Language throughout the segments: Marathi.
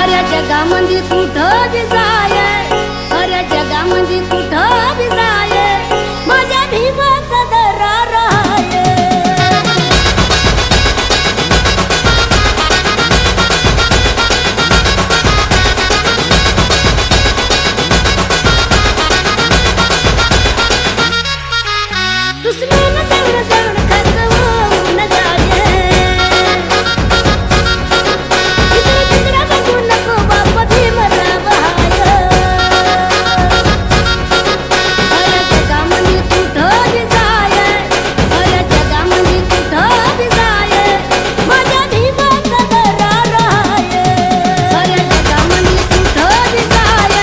साऱ्या जगामध्ये कुठं बी जाय, साऱ्या जगामध्ये कुठं बी जाय, माझ्या भीमाचा दरार आहे. दुश्मन जवळ जवळ खतवून जाय, इकडे तिकडे बघू नको बाप भीमराव हाय. साऱ्या जगामध्ये कुठं बी जाय, साऱ्या जगामध्ये कुठं बी जाय, माझ्या भीमाचा दरार आहे. साऱ्या जगामध्ये कुठं बी जाय,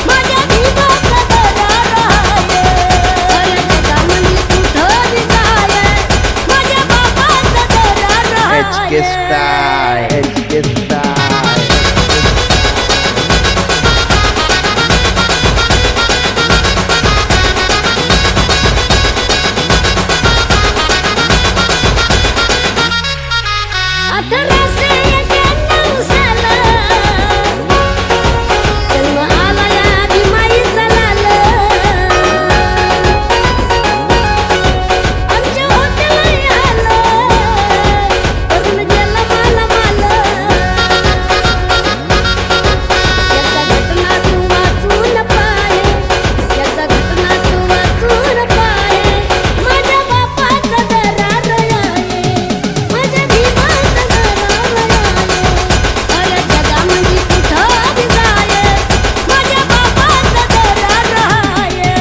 माझ्या भीमाचा दरार आहे. साऱ्या जगामध्ये कुठं बी जाय, माझ्या बापाचा दरार आहे. HK Style, HK Style. अठराशे 91 साला जन्म आला या भीमाईचा लाल. आमच्या होत्याला आलं करून गेला माला माल. एकदा घटना तू वाचून पाहे, एकदा घटना तू वाचून पाहे, माझ्या बापाचा दरार आहे, माझ्या भीमाचा दरार आहे. साऱ्या जगामध्ये कुठं बी जाय, माझ्या बापाचा दरार आहे.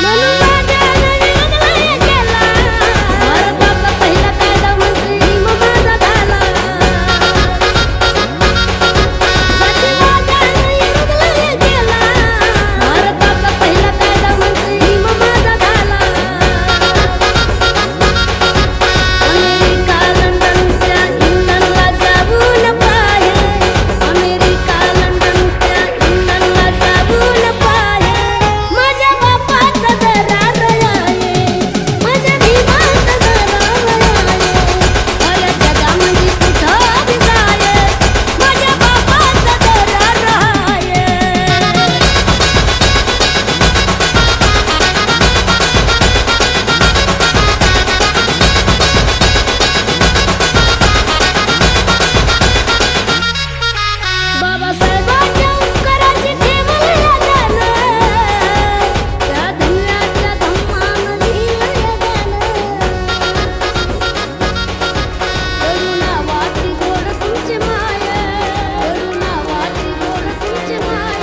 म्हणून राजानं निर्णय केला, भारताचा पहिला कायदा मंत्री भीम माझा झाला. जातीवादानं निर्णय केला, भारताचा पहिला कायदा मंत्री भीम माझा झाला. अमेरिका लंडनच्या इंग्लंडला जाऊन पाहे, अमेरिका लंडनच्या इंग्लंडला जाऊन पाहे, माझ्या बापाचा दरार आहे, माझ्या भीमाचा दरार आहे. साऱ्या जगामध्ये कुठं बी जाय, माझ्या बापाचा दरार आहे. बाबासाहेबांच्या उपकाराची ठेवलं या गाणं, त्या धन्याच्या धम्मानं लिहिलं या गाणं. करुणावाची गोड तुमची माय, करुणावाची गोड तुमची माय.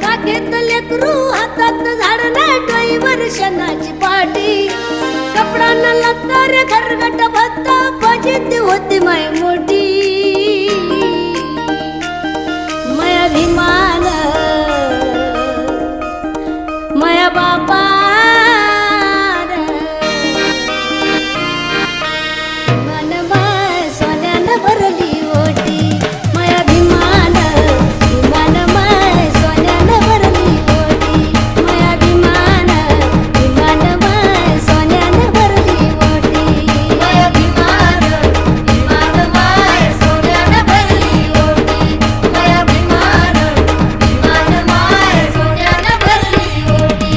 काखेत लेकरू हातात झाड नाही वर्षणाची पाटी, कपडानं लत्तर घरगट भत्ता फजिती होती माय मोठी. माया भीमान माया बापान मन माय सोन्यानं भरली ओटी. माया भीमान भीमान माय सोन्यानं भरली ओटी. माया भीमान भीमान माय सोन्यानं भरली ओटी. माया भीमान भीमान माय सोन्यानं भरली ओटी. माया भीमान भीमान माय सोन्यानं भरली ओटी.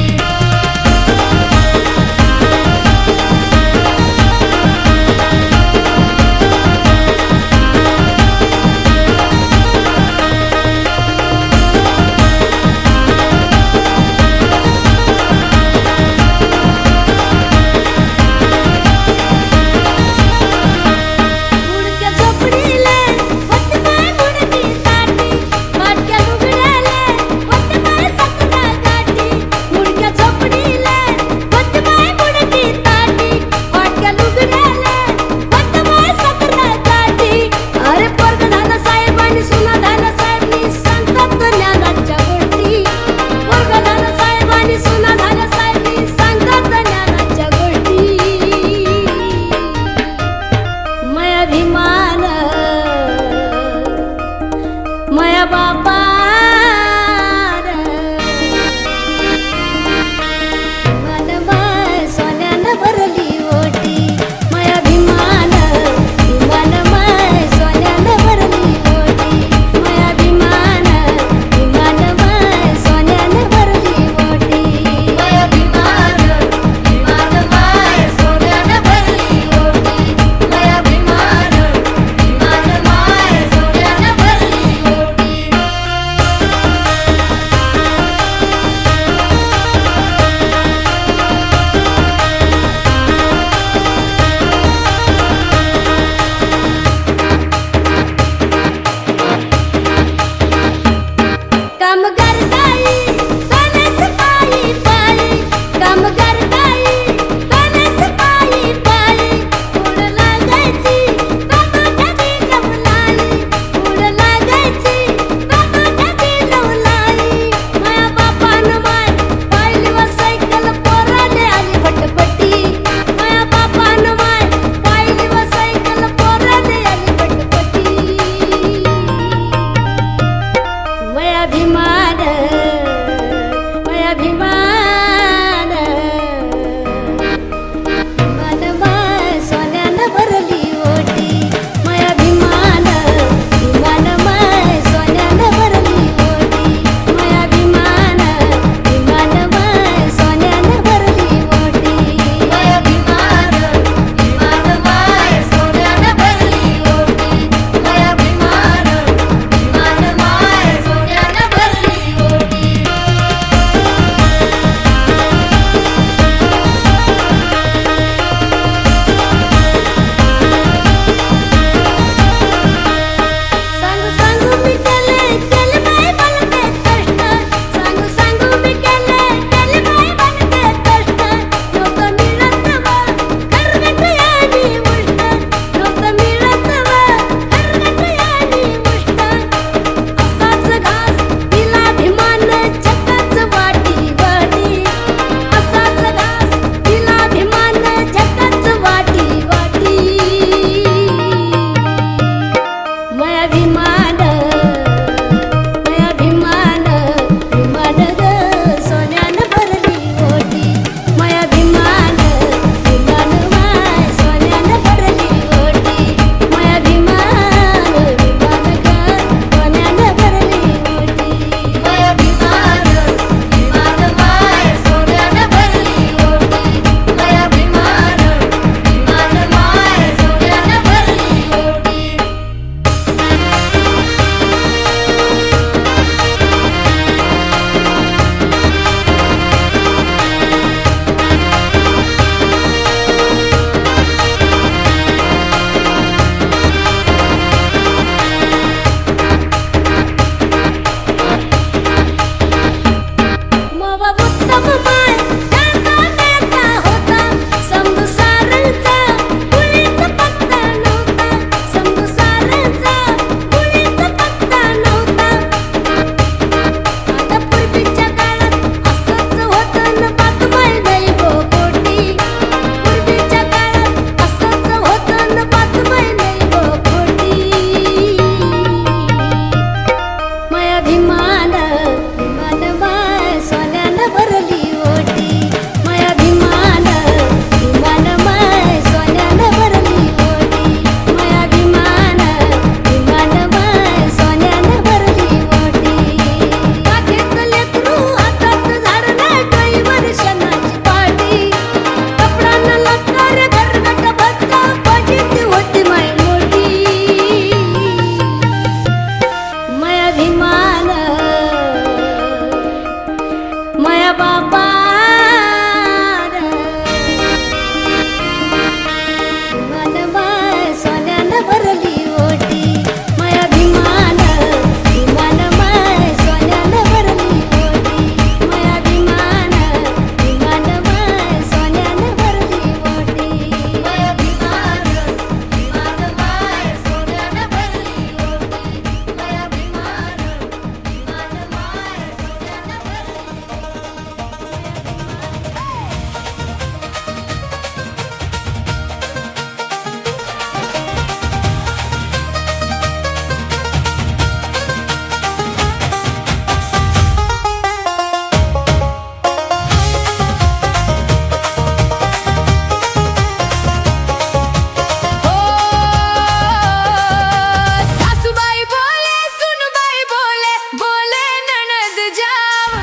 गम माय गाता गाता होता संसाराचा कुणीच पत्ता नव्हता संसाराचा कुणीच पत्ता नव्हता आता पूर्वीच्या काळात असंच होतं न बातमाय दैव पोटी पूर्वीच्या काळात असंच होतं न बातमाय दैव पोटी माया भिमान भिमान माय सोन्यानं भरली ओटी माया भिमान भिमान माय सोन्यानं भरली ओटी माया भिमान भिमान माय सोन्यानं भरली ओटी काखेत लेकरू हातात झाडलं काही वर्षांची पाटी कपडानं लक्कर घरगट भत्ता पाठीत होती माय मोठी माया भिमान माया बाबा भिमान माय सोन्यानं भरली ओटी माया भिमान भिमान माय सोन्यानं भरली ओटी माया भिमान भिमान माय सोन्यानं भरली ओटी माया भिमान भिमान माय सोन्यानं भरली ओटी माया भिमान भिमान माय सोन्यानं भरली सासूबाई बोले सुनबाई बोले बोले ननद जाव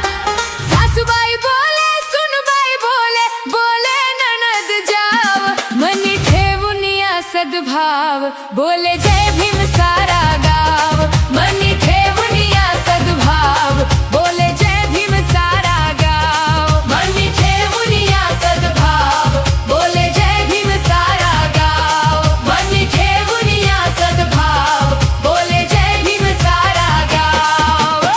सासूबाई बोले सुनबाई बोले बोले ननद जाव मनी ठेवून या सद्भाव बोले जय भीम सारा गाव मनी ठेवून या सद्भाव बोले जय भीम सारा गाव मनी ठेवून या सद्भाव बोले जय भीम सारा गाव मनी ठेवून या सद्भाव बोले जय भीम सारा गाव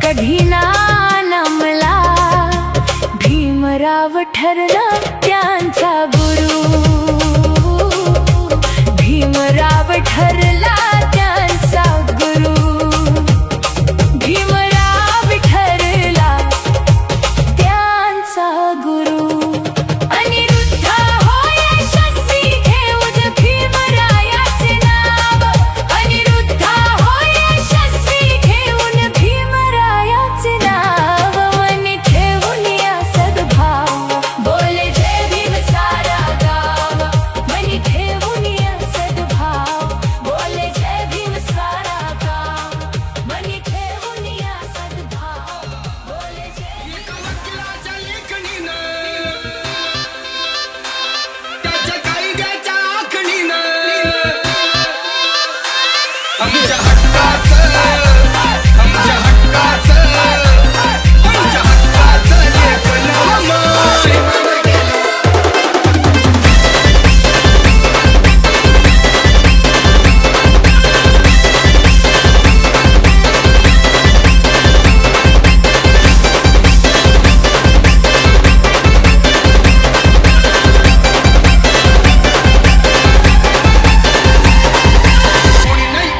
कढीना नमला भीमराव ठरला त्यांचा गुरु भीमराव ठरला त्यांचा गुरु भीमराव ठरला त्यांचा गुरु अनिरुद्ध होय यशस्वी घेऊन भीमरायाचे नाव अनिरुद्ध होय यशस्वी घेऊन भीमरायाचे नाव मनी ठेवून या सद्भाव बोले जय भीम सारा गाव मनी ठेवून या सद्भाव बोले जय भीम सारा गाव मनी ठेवून या सद्भाव बोले जय एका वकिलाच्या लेखणीनं, त्याच्या कायद्याच्या आखणीनं, आमच्या हक्काचं, आमच्या हक्काचं, आमच्या हक्काचं लेखन अमर केलं. कोणी नाही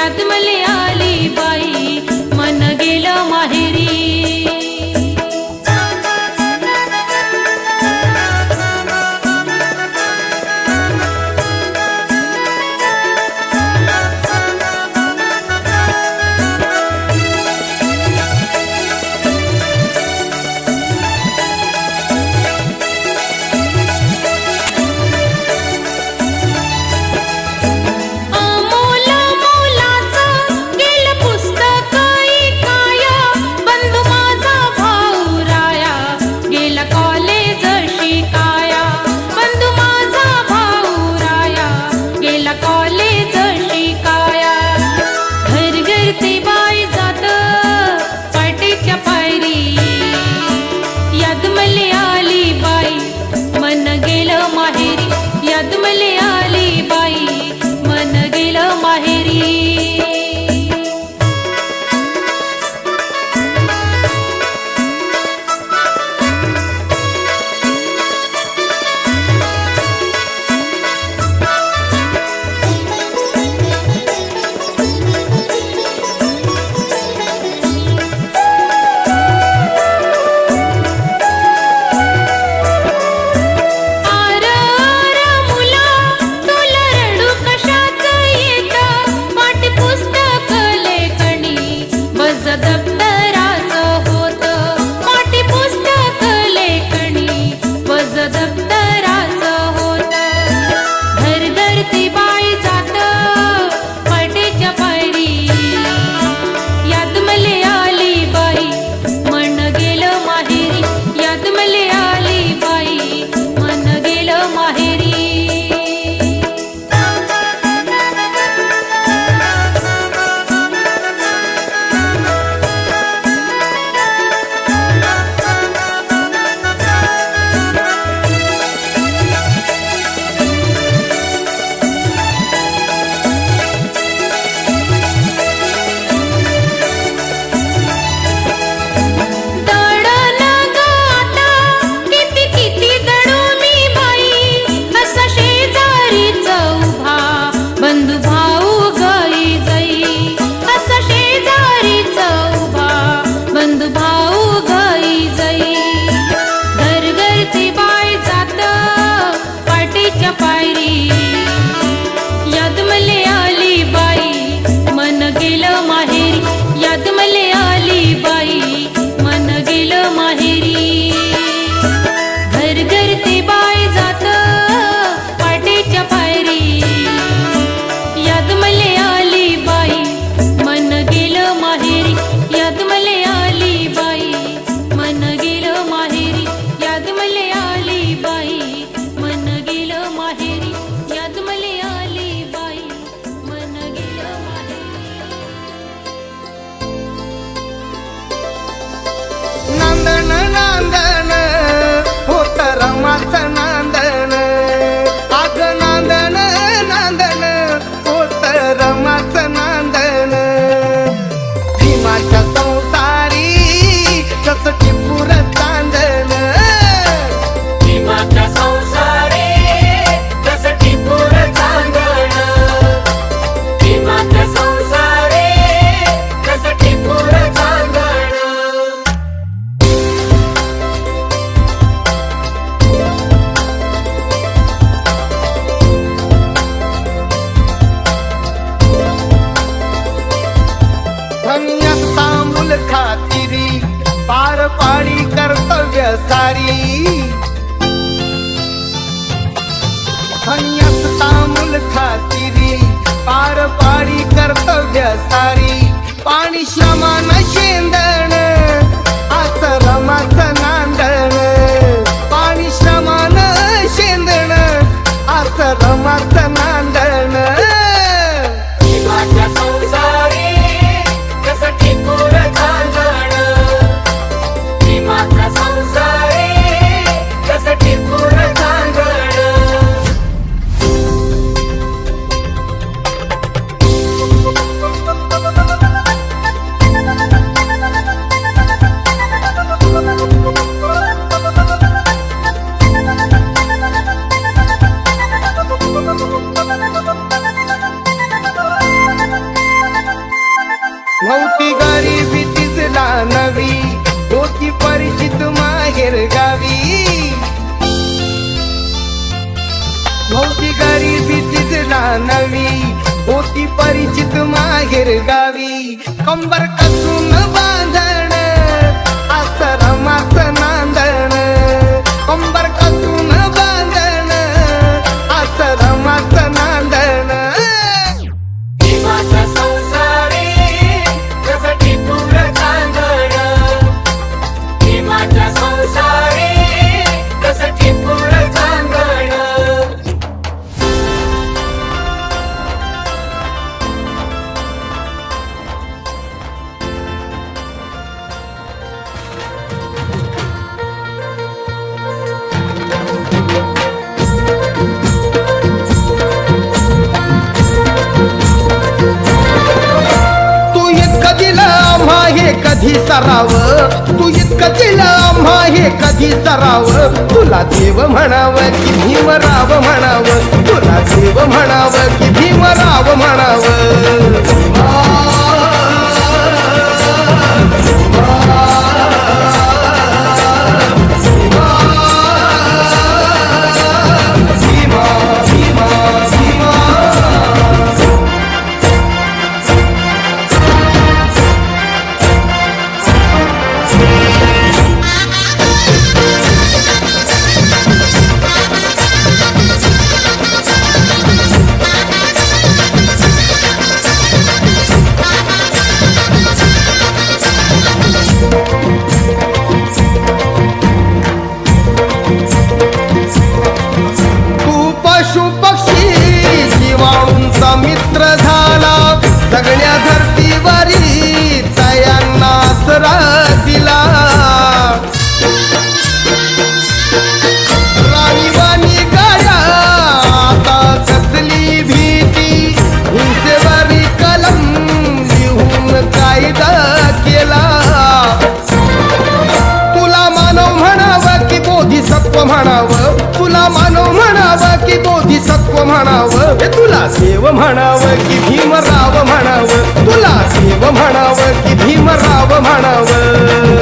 याद मले आली बाई मन गेलं माहेरी याद मले आली बाई मन गेलं माहेरी पाडी कर्तव्य सारी धन्यस्ता मूल खातिरी पार पाडी कर्तव्य सारी पाणी श्रमान शेंदण आश्रमाचं नांदण पाणी श्रमान शेंदण आश्रमाचं नांदण नव्हती गरिबी तिचला नवी होती परिचित माहेर गावी नव्हती गरिबी तिचला नवी होती परिचित माहेर गावी कंबर कसून बांधण आश्रमात नांदण कंबर कसून बांधण आश्रमात नांदण माझा संसारी कसं टिपूर चांदण हे माझ्या संसारी कसं टिपूर चांदण तू इतकं दिलं आम्हा हे कधी सराव तू इतकं दिलं आम्हा हे कधी सराव तुला देव म्हणावं की भीमराव म्हणावं तुला देव म्हणावं की भीमराव म्हणावं भीमा, भीमा, भीमा. तू पशु पक्षी जीवाणूंचा मित्र झाला सगळ्या धरतीवरी तयांना आसरा दिला राणीवाणी गाड्या आता कसली भीती हिंसेवरी कलम लिहून कायदा केला तुला मानव म्हणावं की बोधिसत्व म्हणावं तुला मानव म्हणावं की बोधिसत्व म्हणावं हे तुला देव म्हणावं की भीमराव म्हणावं तुला देव म्हणावं की भीमराव म्हणावं